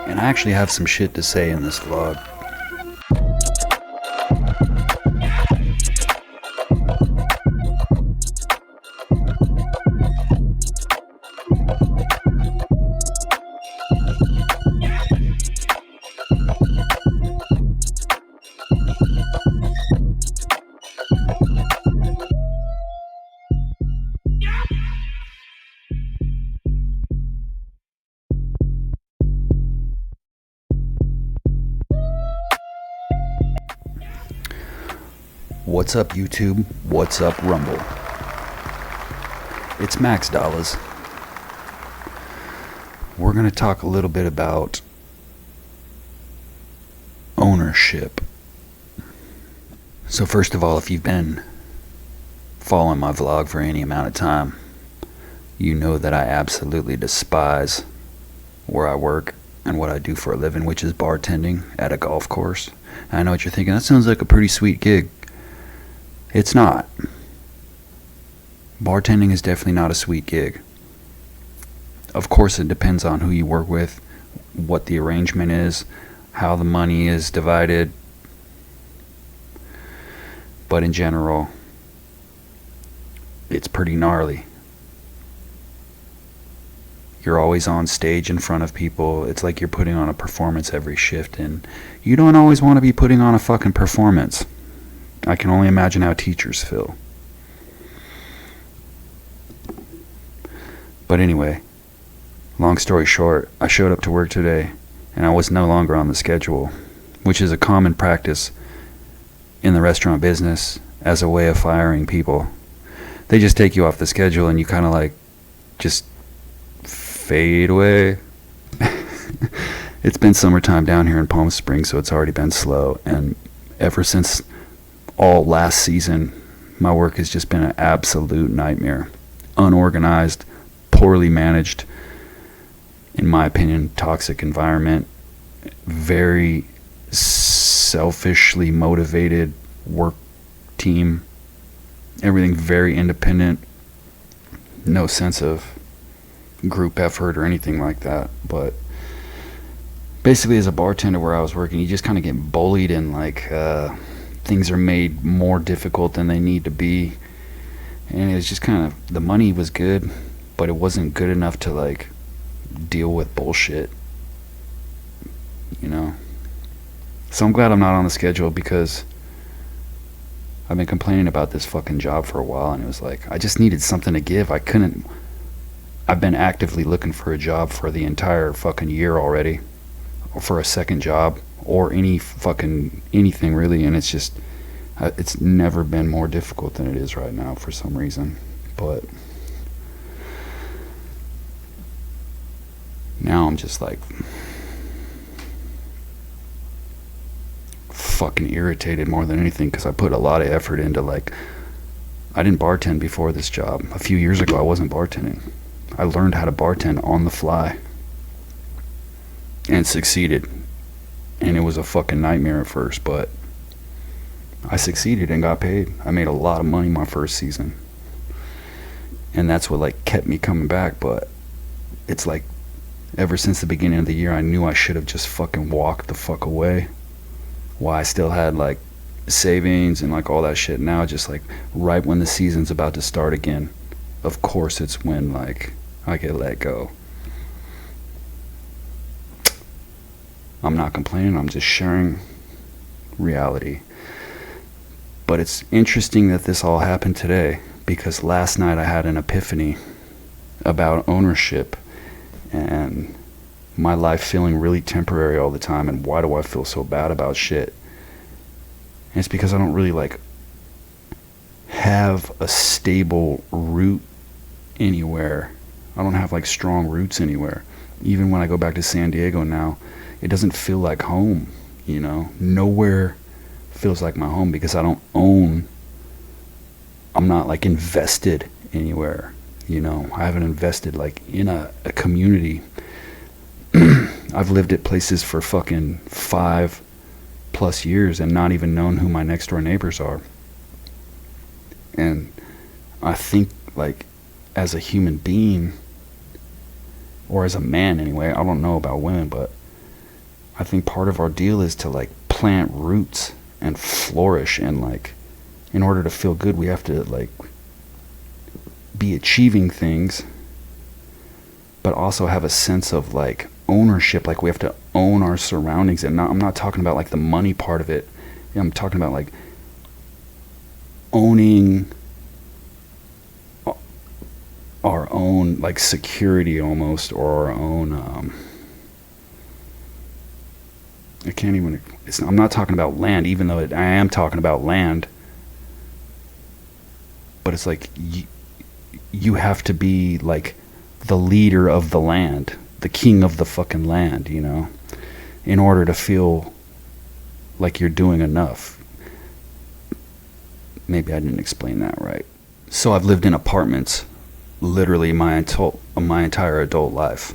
And I actually have some shit to say in this vlog. What's up, YouTube? What's up, Rumble? It's Max Dolluz. We're going to talk a little bit about ownership. So first of all, if you've been following my vlog for any amount of time, you know that I absolutely despise where I work and what I do for a living, which is bartending at a golf course. And I know what you're thinking, that sounds like a pretty sweet gig. It's not. Bartending is definitely not a sweet gig. Of course, it depends on who you work with, what the arrangement is, how the money is divided. But in general, it's pretty gnarly. You're always on stage in front of people. It's like you're putting on a performance every shift, and you don't always want to be putting on a fucking performance. I can only imagine how teachers feel. But anyway, long story short, I showed up to work today and I was no longer on the schedule, which is a common practice in the restaurant business as a way of firing people. They just take you off the schedule and you kind of like just fade away. It's been summertime down here in Palm Springs, so it's already been slow, and ever since all last season, my work has just been an absolute nightmare. Unorganized, poorly managed, in my opinion, toxic environment, very selfishly motivated work team, everything very independent, no sense of group effort or anything like that. But basically, as a bartender where I was working, you just kind of get bullied, and like things are made more difficult than they need to be, and it was just kind of, the money was good, but it wasn't good enough to like deal with bullshit, you know. So I'm glad I'm not on the schedule, because I've been complaining about this fucking job for a while, and it was like I just needed something to give. I've been actively looking for a job for the entire fucking year already, or for a second job, or anything really, and it's just it's never been more difficult than it is right now for some reason. But now I'm just like fucking irritated more than anything, because I put a lot of effort into, like, I didn't bartend before this job. A few years ago I wasn't bartending. I learned how to bartend on the fly and succeeded. And it was a fucking nightmare at first, but I succeeded and got paid. I made a lot of money my first season, and that's what like kept me coming back. But it's like ever since the beginning of the year, I knew I should have just fucking walked the fuck away, while I still had like savings and like all that shit. Now just like right when the season's about to start again, of course it's when like I get let go. I'm not complaining, I'm just sharing reality. But it's interesting that this all happened today, because last night I had an epiphany about ownership and my life feeling really temporary all the time, and why do I feel so bad about shit. And it's because I don't really like have a stable root anywhere. I don't have like strong roots anywhere. Even when I go back to San Diego now, it doesn't feel like home, you know. Nowhere feels like my home, because I don't own, I'm not like invested anywhere, you know. I haven't invested like in a community. I've lived at places for fucking 5+ years and not even known who my next door neighbors are. And I think like as a human being, or as a man anyway, I don't know about women, but I think part of our deal is to like plant roots and flourish, and like in order to feel good we have to like be achieving things, but also have a sense of like ownership. Like we have to own our surroundings, and I'm not talking about like the money part of it. I'm talking about like owning our own like security almost, or our own I can't even, I'm not talking about land, even though I am talking about land, but it's like you have to be like the leader of the land, the king of the fucking land, you know, in order to feel like you're doing enough. Maybe I didn't explain that right. So I've lived in apartments literally my entire adult life.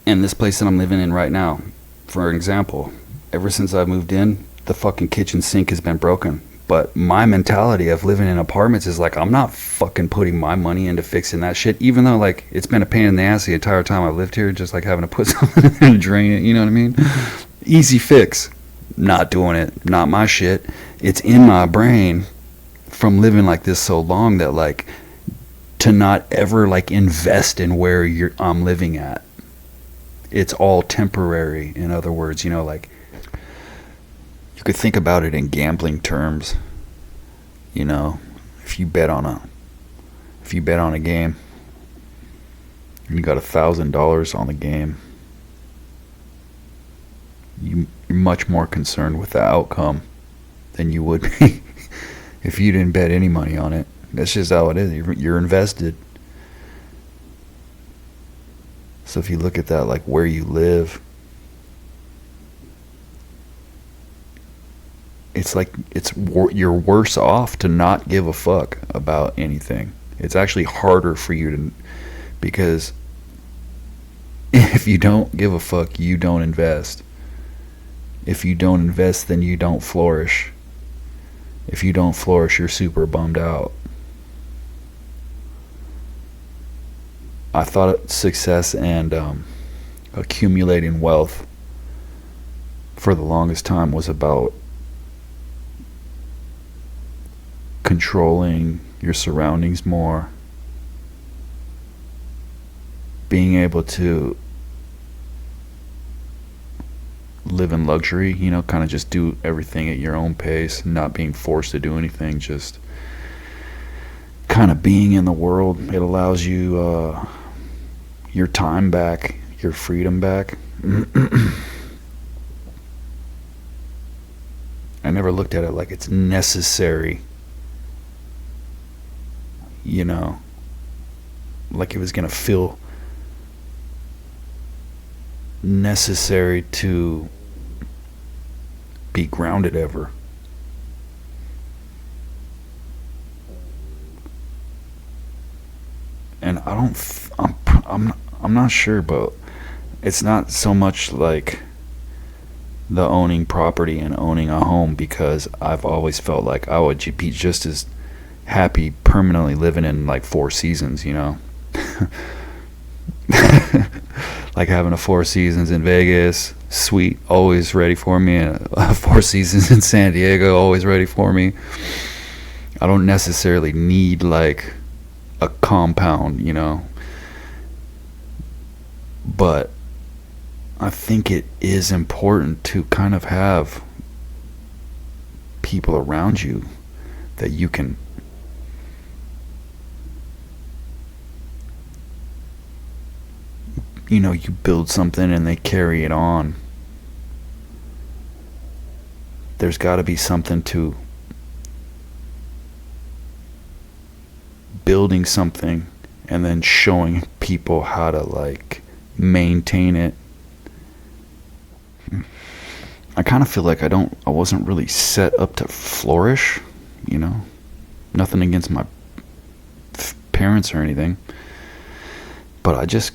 And this place that I'm living in right now, for example, ever since I moved in, the fucking kitchen sink has been broken. But my mentality of living in apartments is like, I'm not fucking putting my money into fixing that shit, even though like it's been a pain in the ass the entire time I've lived here, just like having to put something in and drain it, you know what I mean? Easy fix. Not doing it. Not my shit. It's in my brain from living like this so long that like to not ever like invest in where I'm living at. It's all temporary. In other words, you know, like you could think about it in gambling terms. You know, if you bet on a game and you got $1,000 on the game, you're much more concerned with the outcome than you would be if you didn't bet any money on it. That's just how it is. You're invested. So if you look at that, like where you live, it's like you're worse off to not give a fuck about anything. It's actually harder for you to, because if you don't give a fuck, you don't invest. If you don't invest, then you don't flourish. If you don't flourish, you're super bummed out. I thought success and accumulating wealth for the longest time was about controlling your surroundings more, being able to live in luxury, you know, kind of just do everything at your own pace, not being forced to do anything, just kind of being in the world. It allows you your time back, your freedom back. I never looked at it like it's necessary, you know, like it was gonna feel necessary to be grounded ever. And I'm not sure, but it's not so much like the owning property and owning a home, because I've always felt like I would be just as happy permanently living in like Four Seasons, you know. Like having a Four Seasons in Vegas, sweet, always ready for me, and a Four Seasons in San Diego, always ready for me. I don't necessarily need like a compound, you know, but I think it is important to kind of have people around you that you can you know, you build something and they carry it on. There's got to be something to building something and then showing people how to like maintain it. I kind of feel like I wasn't really set up to flourish, you know. Nothing against my parents or anything, but I just,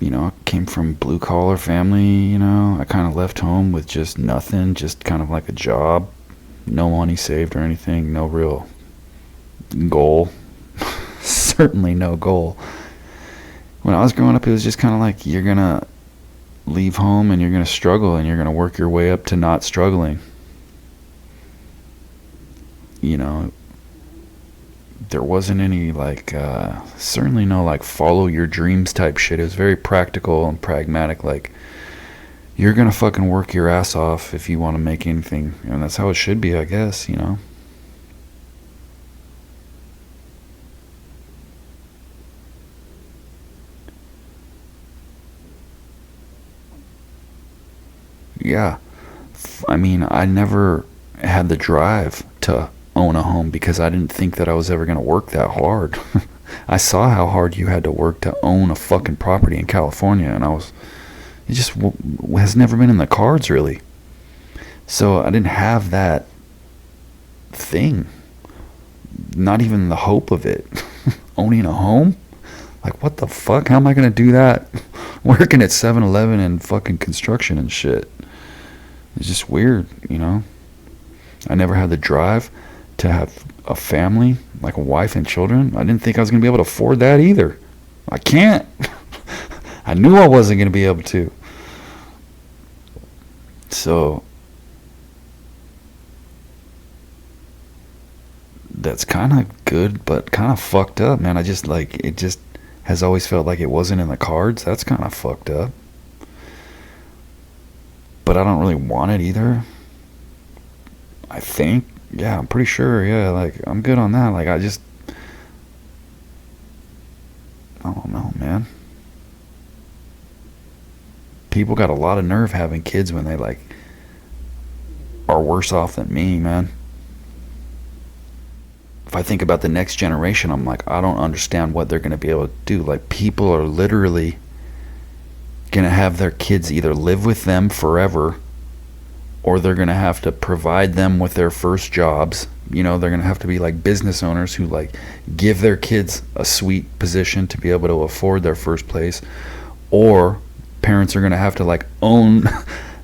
you know, I came from blue collar family, you know. I kind of left home with just nothing, just kind of like a job, no money saved or anything, no real goal. Certainly no goal. When I was growing up, it was just kind of like, you're gonna leave home and you're going to struggle, and you're going to work your way up to not struggling. You know, there wasn't any like certainly no like follow your dreams type shit. It was very practical and pragmatic. Like, you're gonna fucking work your ass off if you want to make anything, and that's how it should be, I guess. You know. Yeah, I mean, I never had the drive to own a home because I didn't think that I was ever going to work that hard. I saw how hard you had to work to own a fucking property in California, and it just has never been in the cards, really. So I didn't have that thing. Not even the hope of it. Owning a home? Like, what the fuck? How am I going to do that? Working at 7-Eleven and fucking construction and shit. It's just weird, you know? I never had the drive to have a family, like a wife and children. I didn't think I was going to be able to afford that either. I can't. I knew I wasn't going to be able to. So that's kind of good, but kind of fucked up, man. It just has always felt like it wasn't in the cards. That's kind of fucked up. But I don't really want it either. I think. Yeah, I'm pretty sure. Yeah, like, I'm good on that. Like, I don't know, man. People got a lot of nerve having kids when they, like, are worse off than me, man. If I think about the next generation, I'm like, I don't understand what they're going to be able to do. Like, people are literally going to have their kids either live with them forever, or they're going to have to provide them with their first jobs. You know, they're going to have to be like business owners who like give their kids a sweet position to be able to afford their first place. Or parents are going to have to like own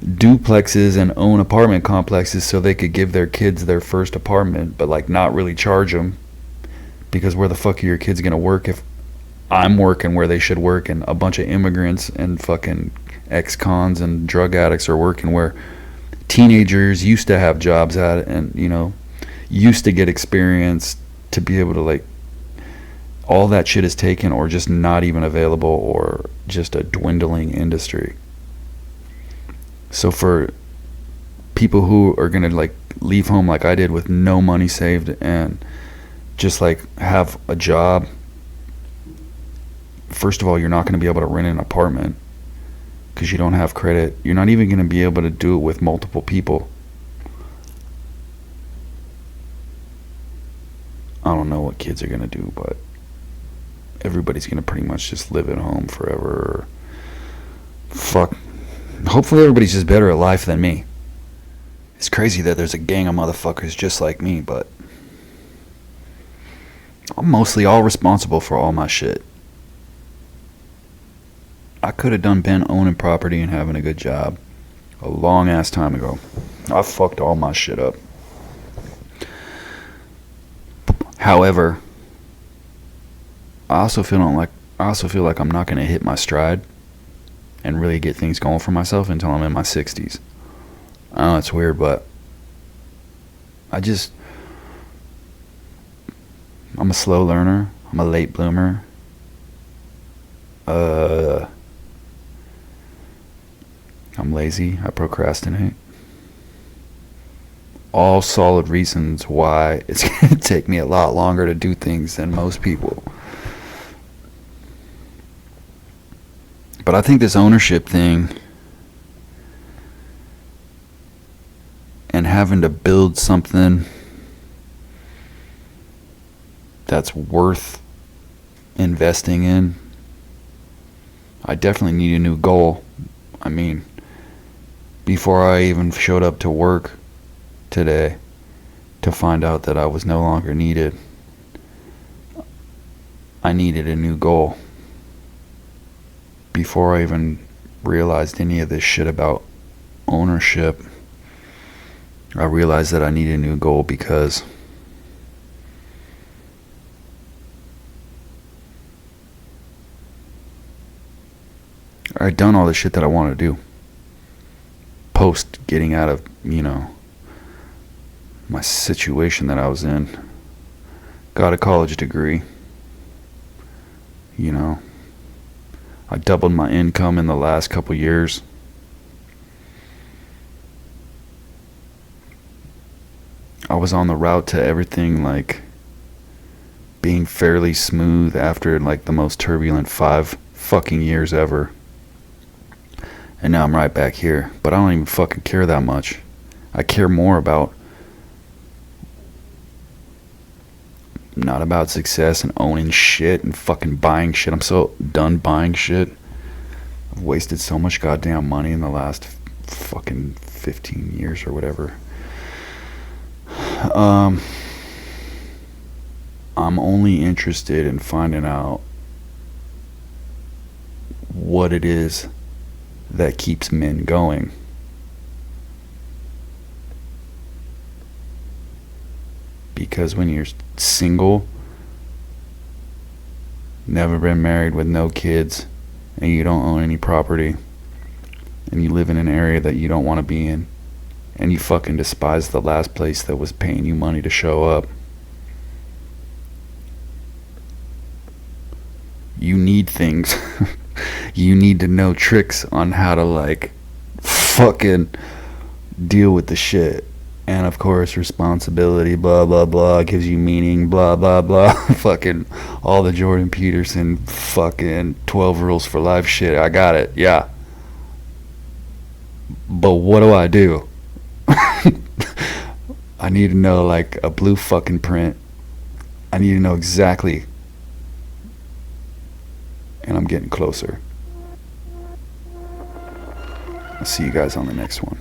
duplexes and own apartment complexes so they could give their kids their first apartment, but like not really charge them, because where the fuck are your kids going to work if I'm working where they should work, and a bunch of immigrants and fucking ex-cons and drug addicts are working where teenagers used to have jobs at, and, you know, used to get experience to be able to, like, all that shit is taken or just not even available, or just a dwindling industry. So for people who are gonna like leave home like I did with no money saved and just like have a job, first of all, you're not going to be able to rent an apartment because you don't have credit. You're not even going to be able to do it with multiple people. I don't know what kids are going to do, but everybody's going to pretty much just live at home forever. Fuck. Hopefully everybody's just better at life than me. It's crazy that there's a gang of motherfuckers just like me, but I'm mostly all responsible for all my shit. I could have been owning property and having a good job a long ass time ago. I fucked all my shit up. However, I also feel like I'm not going to hit my stride and really get things going for myself until I'm in my 60s. I know it's weird, but I'm a slow learner. I'm a late bloomer. I'm lazy. I procrastinate. All solid reasons why it's going to take me a lot longer to do things than most people. But I think this ownership thing and having to build something that's worth investing in, I definitely need a new goal. I mean, before I even showed up to work today to find out that I was no longer needed, I needed a new goal. Before I even realized any of this shit about ownership, I realized that I needed a new goal because I'd done all the shit that I wanted to do. Post getting out of, my situation that I was in. Got a college degree. I doubled my income in the last couple years. I was on the route to everything like being fairly smooth after like the most turbulent 5 fucking years ever. And now I'm right back here. But I don't even fucking care that much. I care more about not about success and owning shit and fucking buying shit. I'm so done buying shit. I've wasted so much goddamn money in the last fucking 15 years or whatever. I'm only interested in finding out what it is that keeps men going. Because when you're single, never been married with no kids, and you don't own any property, and you live in an area that you don't want to be in, and you fucking despise the last place that was paying you money to show up, you need things. You need to know tricks on how to like fucking deal with the shit. And of course, responsibility, blah blah blah, gives you meaning, blah blah blah. Fucking all the Jordan Peterson fucking 12 rules for life shit. I got it, yeah. But what do? I need to know like a blue fucking print. I need to know exactly. And I'm getting closer. I'll see you guys on the next one.